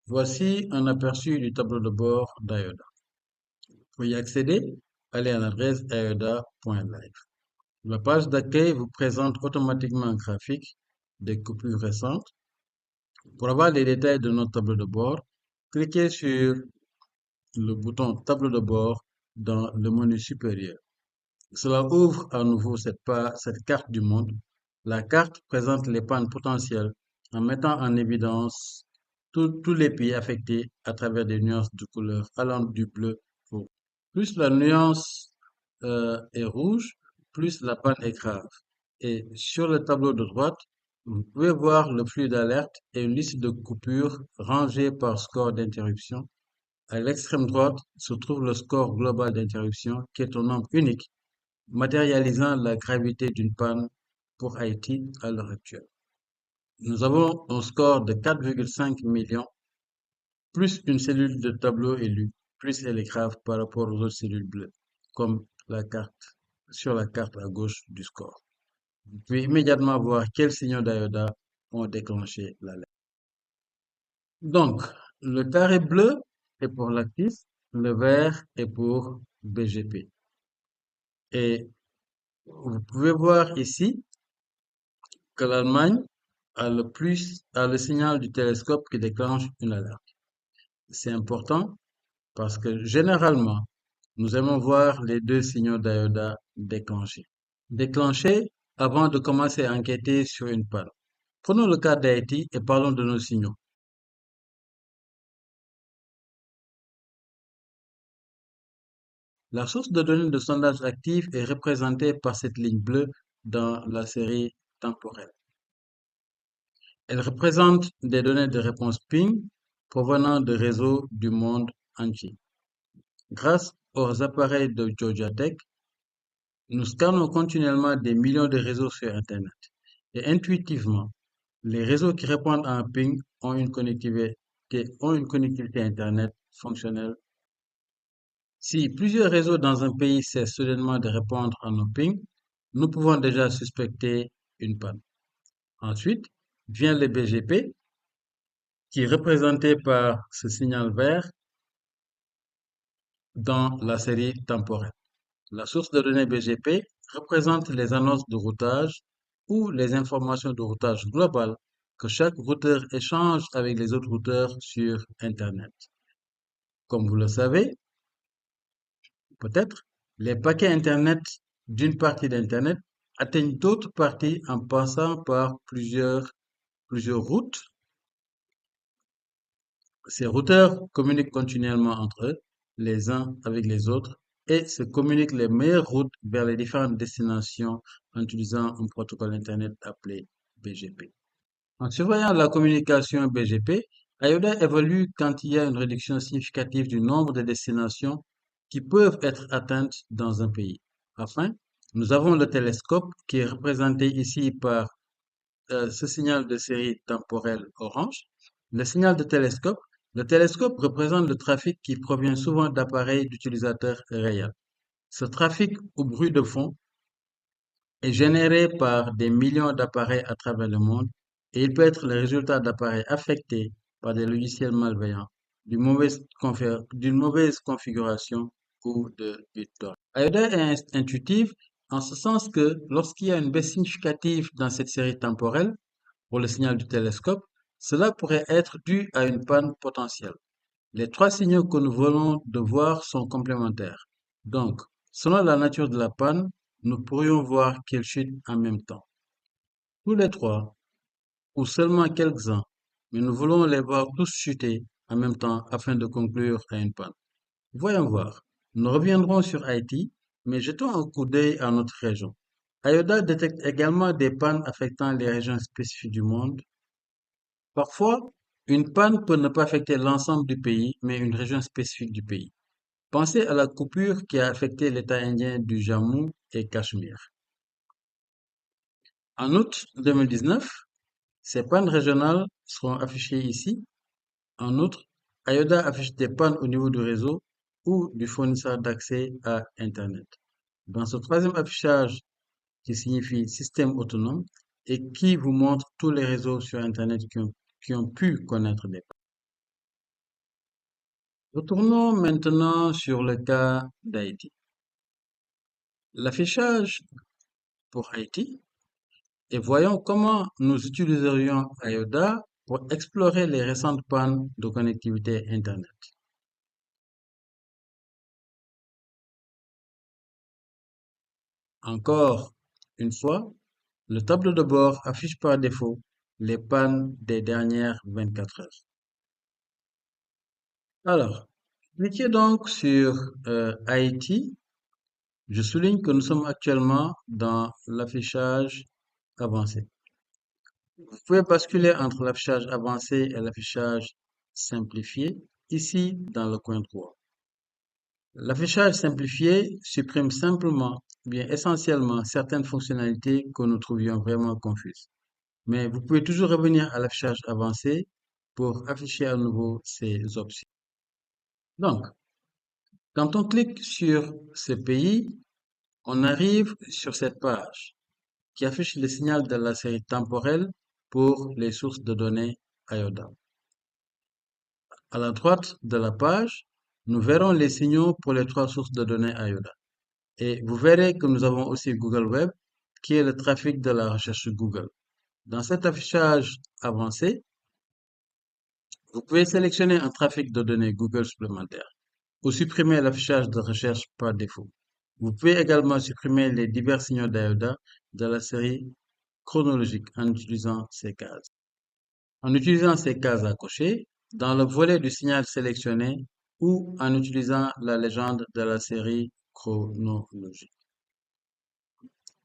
Voici un aperçu du tableau de bord d'IODA. Pour y accéder, allez à l'adresse ioda.live. La page d'accueil vous présente automatiquement un graphique des coupures récentes. Pour avoir les détails de notre tableau de bord, cliquez sur le bouton tableau de bord dans le menu supérieur. Cela ouvre à nouveau cette carte du monde. La carte présente les pannes potentielles en mettant en évidence tous les pays affectés à travers des nuances de couleur allant du bleu au rouge. Plus la nuance est rouge, plus la panne est grave. Et sur le tableau de droite, vous pouvez voir le flux d'alerte et une liste de coupures rangées par score d'interruption. À l'extrême droite se trouve le score global d'interruption qui est un nombre unique matérialisant la gravité d'une panne pour Haïti à l'heure actuelle. Nous avons un score de 4,5 millions, plus une cellule de tableau élue, plus elle est grave par rapport aux autres cellules bleues, comme sur la carte à gauche du score. Vous pouvez immédiatement voir quels signaux d'IODA ont déclenché l'alerte. Donc, le carré bleu est pour l'actif, le vert est pour BGP. Et vous pouvez voir ici que l'Allemagne a le signal du télescope qui déclenche une alerte. C'est important parce que généralement, nous aimons voir les deux signaux d'IODA déclenchés. Déclenchés avant de commencer à enquêter sur une panne. Prenons le cas d'Haïti et parlons de nos signaux. La source de données de sondage actif est représentée par cette ligne bleue dans la série temporelle. Elle représente des données de réponse ping provenant de réseaux du monde entier. Grâce aux appareils de Georgia Tech, nous scannons continuellement des millions de réseaux sur Internet. Et intuitivement, les réseaux qui répondent à un ping ont une connectivité Internet fonctionnelle. Si plusieurs réseaux dans un pays cessent soudainement de répondre à nos pings, nous pouvons déjà suspecter une panne. Ensuite, vient le BGP, qui est représenté par ce signal vert dans la série temporelle. La source de données BGP représente les annonces de routage ou les informations de routage global que chaque routeur échange avec les autres routeurs sur Internet. Comme vous le savez, peut-être, les paquets Internet d'une partie d'Internet atteignent d'autres parties en passant par plusieurs routes. Ces routeurs communiquent continuellement entre eux, les uns avec les autres, et se communiquent les meilleures routes vers les différentes destinations en utilisant un protocole Internet appelé BGP. En surveillant la communication BGP, IODA évalue quand il y a une réduction significative du nombre de destinations qui peuvent être atteintes dans un pays. Enfin, nous avons le télescope qui est représenté ici par ce signal de série temporelle orange. Le signal de télescope, le télescope représente le trafic qui provient souvent d'appareils d'utilisateurs réels. Ce trafic ou bruit de fond est généré par des millions d'appareils à travers le monde et il peut être le résultat d'appareils affectés par des logiciels malveillants, d'une mauvaise configuration ou de BitTorrent. IODA est intuitive en ce sens que lorsqu'il y a une baisse significative dans cette série temporelle pour le signal du télescope, cela pourrait être dû à une panne potentielle. Les trois signaux que nous venons de voir sont complémentaires. Donc, selon la nature de la panne, nous pourrions voir qu'elles chutent en même temps. Tous les trois, ou seulement quelques-uns, mais nous voulons les voir tous chuter en même temps afin de conclure à une panne. Voyons voir. Nous reviendrons sur Haïti, mais jetons un coup d'œil à notre région. IODA détecte également des pannes affectant les régions spécifiques du monde. Parfois, une panne peut ne pas affecter l'ensemble du pays, mais une région spécifique du pays. Pensez à la coupure qui a affecté l'État indien du Jammu et Cachemire. En août 2019, ces pannes régionales seront affichées ici. En outre, IODA affiche des pannes au niveau du réseau ou du fournisseur d'accès à Internet. Dans ce troisième affichage qui signifie système autonome et qui vous montre tous les réseaux sur Internet qui ont pu connaître des pannes. Retournons maintenant sur le cas d'Haïti. L'affichage pour Haïti et voyons comment nous utiliserions IODA pour explorer les récentes pannes de connectivité Internet. Encore une fois, le tableau de bord affiche par défaut les pannes des dernières 24 heures. Alors, cliquez donc sur Haïti. Je souligne que nous sommes actuellement dans l'affichage avancé. Vous pouvez basculer entre l'affichage avancé et l'affichage simplifié, ici dans le coin droit. L'affichage simplifié supprime simplement, bien essentiellement, certaines fonctionnalités que nous trouvions vraiment confuses. Mais vous pouvez toujours revenir à l'affichage avancé pour afficher à nouveau ces options. Donc, quand on clique sur ce pays, on arrive sur cette page qui affiche le signal de la série temporelle pour les sources de données IODA. À la droite de la page, nous verrons les signaux pour les trois sources de données IODA. Et vous verrez que nous avons aussi Google Web, qui est le trafic de la recherche Google. Dans cet affichage avancé, vous pouvez sélectionner un trafic de données Google supplémentaire ou supprimer l'affichage de recherche par défaut. Vous pouvez également supprimer les divers signaux d'IODA de la série chronologique en utilisant ces cases. En utilisant ces cases à cocher, dans le volet du signal sélectionné ou en utilisant la légende de la série chronologique.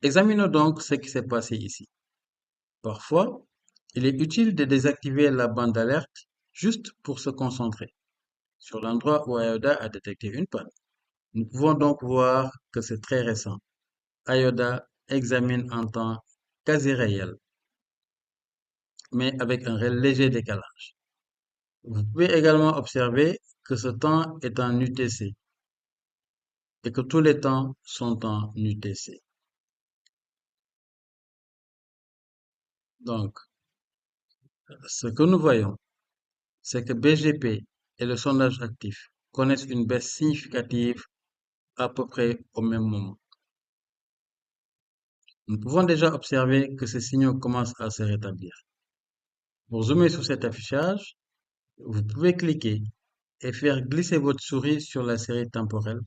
Examinons donc ce qui s'est passé ici. Parfois, il est utile de désactiver la bande d'alerte juste pour se concentrer sur l'endroit où IODA a détecté une panne. Nous pouvons donc voir que c'est très récent. IODA examine en temps quasi réel, mais avec un léger décalage. Vous pouvez également observer que ce temps est en UTC et que tous les temps sont en UTC. Donc, ce que nous voyons, c'est que BGP et le sondage actif connaissent une baisse significative à peu près au même moment. Nous pouvons déjà observer que ces signaux commencent à se rétablir. Pour zoomer sur cet affichage, vous pouvez cliquer et faire glisser votre souris sur la série temporelle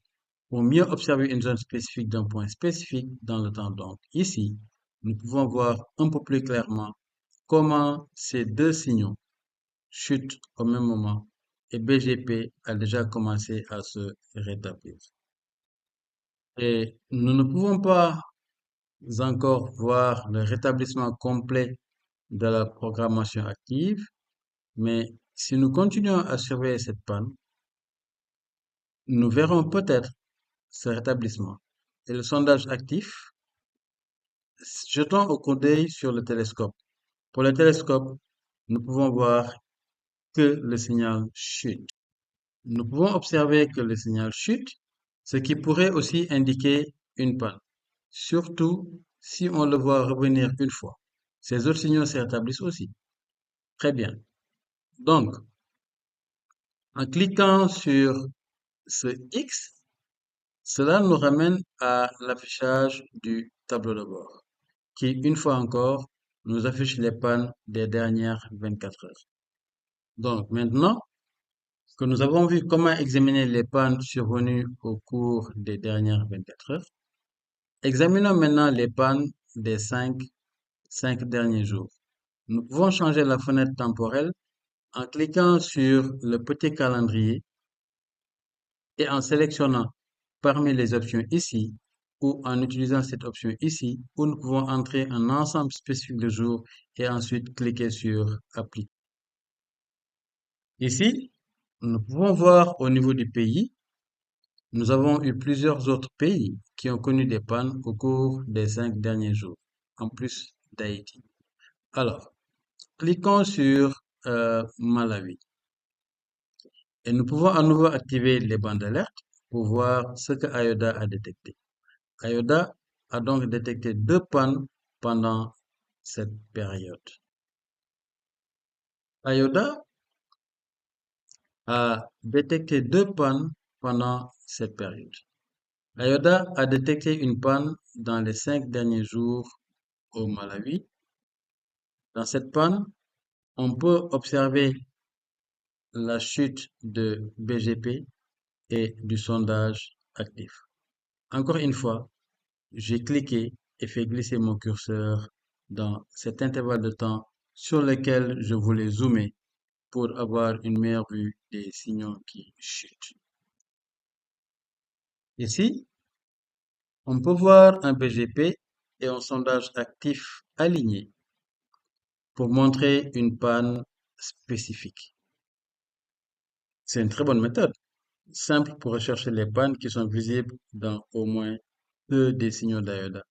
pour mieux observer une zone spécifique d'un point spécifique dans le temps. Donc ici, nous pouvons voir un peu plus clairement comment ces deux signaux chutent au même moment et BGP a déjà commencé à se rétablir. Et nous ne pouvons pas encore voir le rétablissement complet de la programmation active, mais si nous continuons à surveiller cette panne, nous verrons peut-être ce rétablissement. Et le sondage actif, jetons au coup d'œil sur le télescope. Pour le télescope, nous pouvons voir que le signal chute. Nous pouvons observer que le signal chute, ce qui pourrait aussi indiquer une panne, surtout si on le voit revenir une fois. Ces autres signaux se rétablissent aussi. Très bien. Donc, en cliquant sur ce X, cela nous ramène à l'affichage du tableau de bord, qui, une fois encore, nous affiche les pannes des dernières 24 heures. Donc, maintenant que nous avons vu comment examiner les pannes survenues au cours des dernières 24 heures, examinons maintenant les pannes des 5 derniers jours. Nous pouvons changer la fenêtre temporelle en cliquant sur le petit calendrier et en sélectionnant parmi les options ici ou en utilisant cette option ici où nous pouvons entrer un ensemble spécifique de jours et ensuite cliquer sur appliquer. Ici, nous pouvons voir au niveau du pays, nous avons eu plusieurs autres pays qui ont connu des pannes au cours des 5 derniers jours, en plus d'Haïti. Alors, cliquons sur Malawi et nous pouvons à nouveau activer les bandes d'alerte pour voir ce que IODA a détecté. IODA a donc détecté 2 pannes pendant cette période. IODA a détecté 2 pannes pendant cette période. IODA a détecté une panne dans les 5 derniers jours au Malawi. Dans cette panne, on peut observer la chute de BGP et du sondage actif. Encore une fois, j'ai cliqué et fait glisser mon curseur dans cet intervalle de temps sur lequel je voulais zoomer pour avoir une meilleure vue des signaux qui chutent. Ici, on peut voir un BGP et un sondage actif alignés pour montrer une panne spécifique. C'est une très bonne méthode, simple pour rechercher les pannes qui sont visibles dans au moins 2 des signaux d'IODA.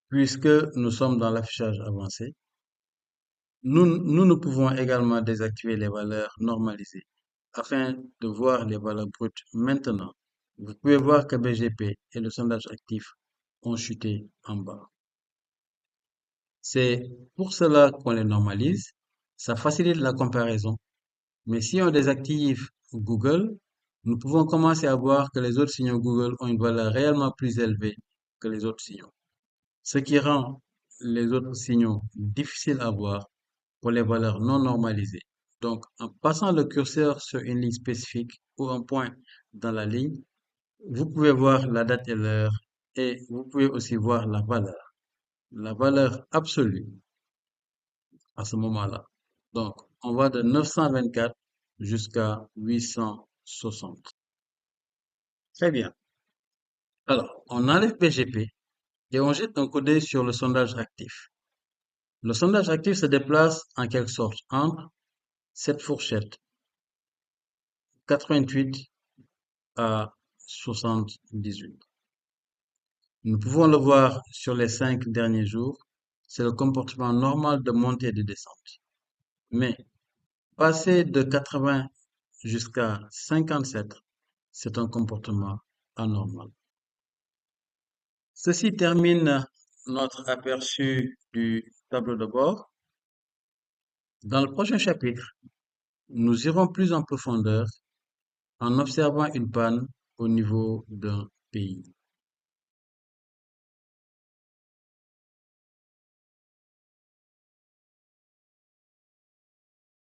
Puisque nous sommes dans l'affichage avancé, nous pouvons également désactiver les valeurs normalisées afin de voir les valeurs brutes maintenant. Vous pouvez voir que BGP et le sondage actif ont chuté en bas. C'est pour cela qu'on les normalise. Ça facilite la comparaison. Mais si on désactive Google, nous pouvons commencer à voir que les autres signaux Google ont une valeur réellement plus élevée que les autres signaux, ce qui rend les autres signaux difficiles à voir pour les valeurs non normalisées. Donc, en passant le curseur sur une ligne spécifique ou un point dans la ligne, vous pouvez voir la date et l'heure et vous pouvez aussi voir la valeur absolue à ce moment-là. Donc, on va de 924 jusqu'à 860. Très bien. Alors, on enlève PGP et on jette un codé sur le sondage actif. Le sondage actif se déplace en quelque sorte entre cette fourchette 88 à 78. Nous pouvons le voir sur les 5 derniers jours. C'est le comportement normal de montée et de descente. Mais passer de 80 jusqu'à 57, c'est un comportement anormal. Ceci termine notre aperçu du tableau de bord. Dans le prochain chapitre, nous irons plus en profondeur en observant une panne au niveau d'un pays.